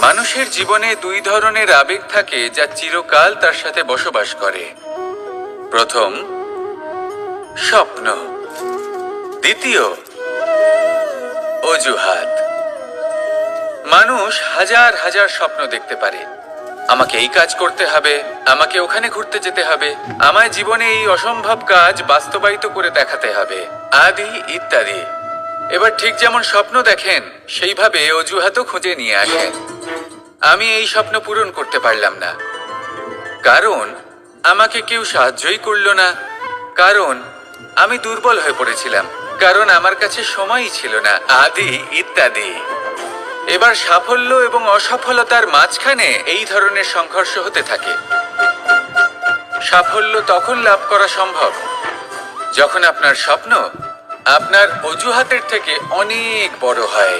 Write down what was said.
মানুষের জীবনে দুই ধরনের আবেগ থাকে যা চিরকাল তার সাথে বসবাস করে। প্রথম, স্বপ্ন। দ্বিতীয়, অজুহাত। মানুষ হাজার হাজার স্বপ্ন দেখতে পারে। আমাকে এই কাজ করতে হবে, আমাকে ওখানে ঘুরতে যেতে হবে, আমায় জীবনে এই অসম্ভব কাজ বাস্তবায়িত করে দেখাতে হবে, আদি ইত্যাদি। এবার ঠিক যেমন স্বপ্ন দেখেন সেইভাবে অজুহাতও খুঁজে নিয়ে আসেন। আমি এই স্বপ্ন পূরণ করতে পারলাম না, কারণ আমাকে কেউ সাহায্যই করলো না, কারণ আমি দুর্বল হয়ে পড়েছিলাম, কারণ আমার কাছে সময়ই ছিল না, আদি ইত্যাদি। এবার সাফল্য এবং অসফলতার মাঝখানে এই ধরনের সংঘর্ষ হতে থাকে। সাফল্য তখন লাভ করা সম্ভব যখন আপনার স্বপ্ন আপনার অজুহাতের থেকে অনেক বড় হয়।